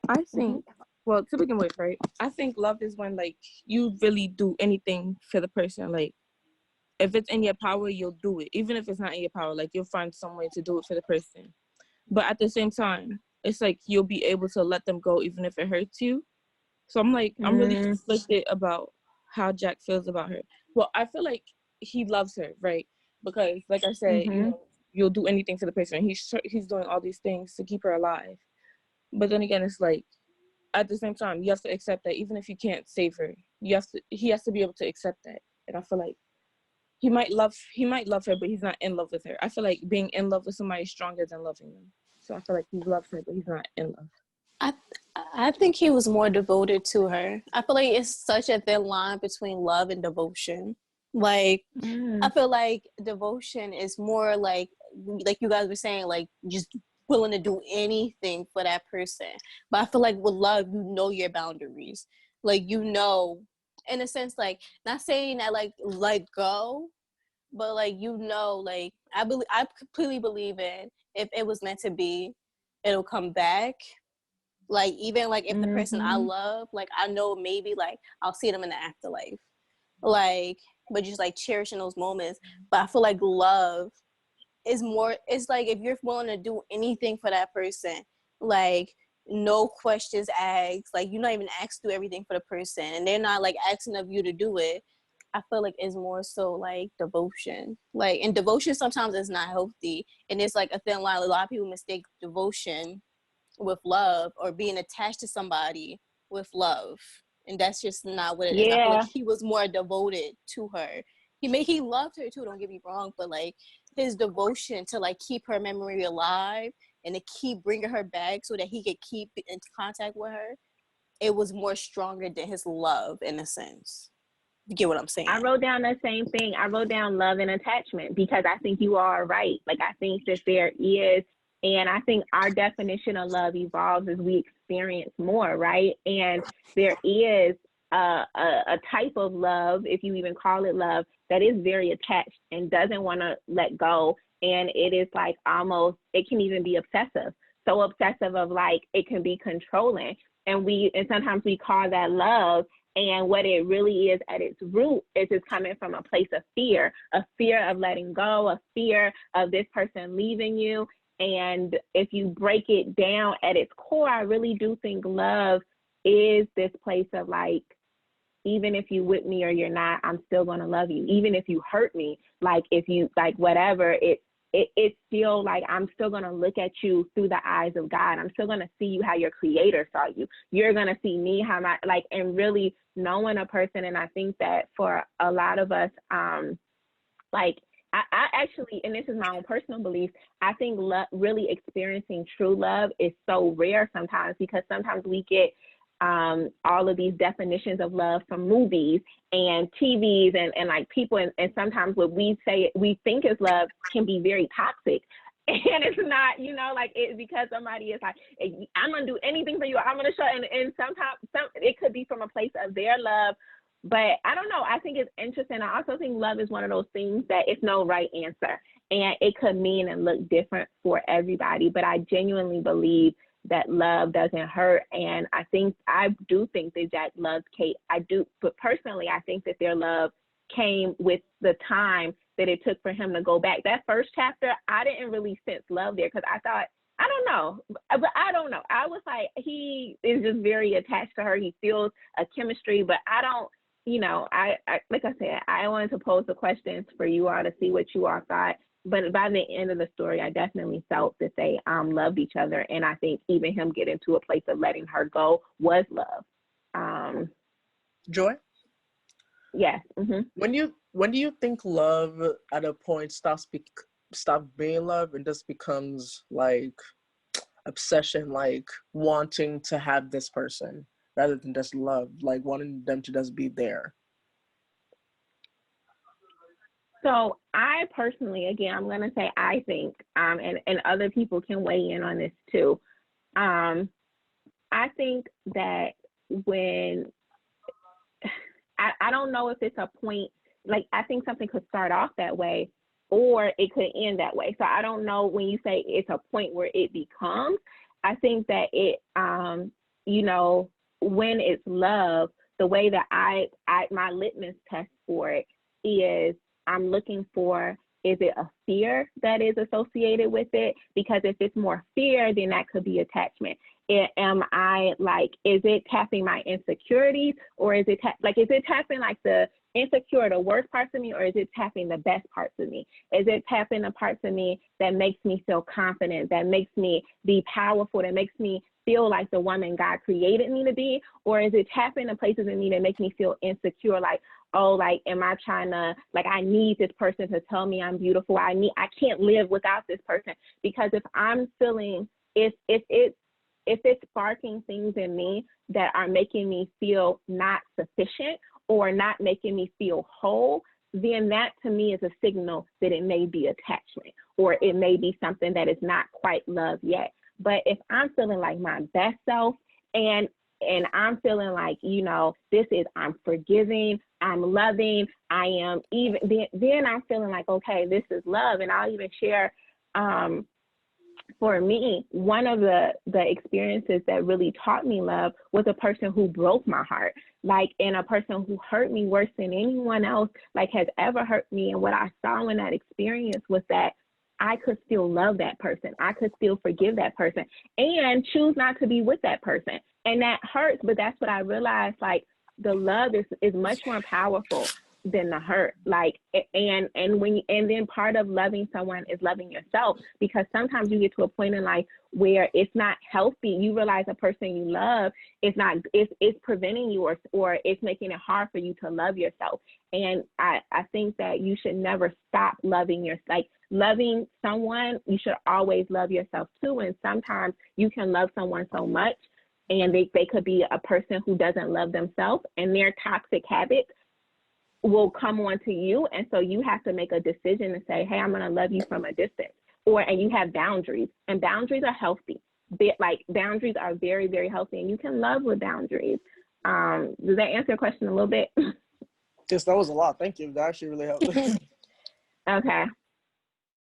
I Mm-hmm. think, well, to begin with, right? I think love is when like you really do anything for the person. Like if it's in your power, you'll do it. Even if it's not in your power, like you'll find some way to do it for the person. But at the same time, it's like you'll be able to let them go even if it hurts you. So I'm really Mm. conflicted about how Jack feels about her. Well, I feel like he loves her, right? Because like I said, Mm-hmm. you'll do anything for the person. He's doing all these things to keep her alive. But then again, it's like at the same time, you have to accept that even if you can't save her, he has to be able to accept that. And I feel like he might love her, but he's not in love with her. I feel like being in love with somebody is stronger than loving them. So I feel like he loves her, but he's not in love. I I think he was more devoted to her. I feel like it's such a thin line between love and devotion. Like I Mm. feel like devotion is more like you guys were saying, like just willing to do anything for that person. But I feel like with love, you know your boundaries. Like you know, in a sense, like not saying that like let go, but like like I completely believe in if it was meant to be, it'll come back. Like even like if the person I Mm-hmm. love, like I know maybe like I'll see them in the afterlife. Like but just like cherishing those moments. But I feel like love is more, it's like if you're willing to do anything for that person, like no questions asked, like you're not even asked to do everything for the person and they're not like asking of you to do it. I feel like it's more so like devotion. Like and devotion sometimes is not healthy. And it's like a thin line. A lot of people mistake devotion with love or being attached to somebody with love. And that's just not what it is. I feel like Yeah. he was more devoted to her. He loved her too, don't get me wrong, but like his devotion to like keep her memory alive and to keep bringing her back so that he could keep in contact with her, it was more stronger than his love in a sense. You get what I'm I saying? wrote down the same thing. I wrote down love and attachment because I think you are right. Like, I think that there is, and I think our definition of love evolves as we experience more, right? And there is a type of love, if you even call it love, that is very attached and doesn't want to let go. And it is like almost, it can even be obsessive. So obsessive of like, it can be controlling. And sometimes we call that love, and what it really is at its root is it's coming from a place of fear of letting go, a fear of this person leaving you. And if you break it down at its core, I really do think love is this place of like, even if you with me or you're not, I'm still going to love you. Even if you hurt me, like if you like whatever, it's still like I'm still going to look at you through the eyes of God. I'm still going to see you how your creator saw you. You're going to see me how my like, and really knowing a person. And I think that for a lot of us, like I actually, and this is my own personal belief, I think really experiencing true love is so rare sometimes because sometimes we get all of these definitions of love from movies and TVs and like people. And sometimes what we say, we think is love can be very toxic. And it's not, like it because somebody is like, I'm going to do anything for you. I'm going to show. And sometimes it could be from a place of their love. But I don't know. I think it's interesting. I also think love is one of those things that it's no right answer. And it could mean and look different for everybody. But I genuinely believe that love doesn't hurt. And I do think that Jack loves Kate. I do. But personally, I think that their love came with the time that it took for him to go back. That first chapter, I didn't really sense love there because I thought, I don't know. But I don't know. I was like, he is just very attached to her. He feels a chemistry, but I don't, I like I said, I wanted to pose the questions for you all to see what you all thought. But by the end of the story, I definitely felt that they loved each other. And I think even him getting to a place of letting her go was love. Joy? Yes. Mm-hmm. When do you think love at a point stop being love and just becomes like obsession, like wanting to have this person rather than just love, like wanting them to just be there? So I personally, again, I'm going to say I think, and other people can weigh in on this too. I think that when, I don't know if it's a point, like I think something could start off that way or it could end that way. So I don't know when you say it's a point where it becomes, I think that it, you know, when it's love, the way that I my litmus test for it is I'm looking for, is it a fear that is associated with it? Because if it's more fear, then that could be attachment. Am I like, is it tapping my insecurities, or is it is it tapping like the insecure, the worst parts of me, or is it tapping the best parts of me? Is it tapping the parts of me that makes me feel confident, that makes me be powerful, that makes me feel like the woman God created me to be? Or is it tapping the places in me that make me feel insecure, like, oh, like, am I trying to, like, I need this person to tell me I'm beautiful. I can't live without this person. Because if I'm feeling, if it's sparking things in me that are making me feel not sufficient or not making me feel whole, then that to me is a signal that it may be attachment, or it may be something that is not quite love yet. But if I'm feeling like my best self, and I'm feeling like, you know, I'm forgiving, I'm loving, I am even, then I'm feeling like, okay, this is love. And I'll even share, for me, one of the experiences that really taught me love was a person who broke my heart, like, and a person who hurt me worse than anyone else, like, has ever hurt me. And what I saw in that experience was that I could still love that person. I could still forgive that person and choose not to be with that person. And that hurts, but that's what I realized, like, the love is much more powerful than the hurt. Like, and then part of loving someone is loving yourself, because sometimes you get to a point in life where it's not healthy. You realize a person you love is not, it's preventing you, or it's making it hard for you to love yourself. And I think that you should never stop loving loving someone. You should always love yourself too. And sometimes you can love someone so much, and they could be a person who doesn't love themselves, and their toxic habits will come on to you. And so you have to make a decision to say, hey, I'm going to love you from a distance. And you have boundaries, and boundaries are healthy. Boundaries are very, very healthy, and you can love with boundaries. Does that answer your question a little bit? Yes, that was a lot. Thank you. That actually really helped. Okay.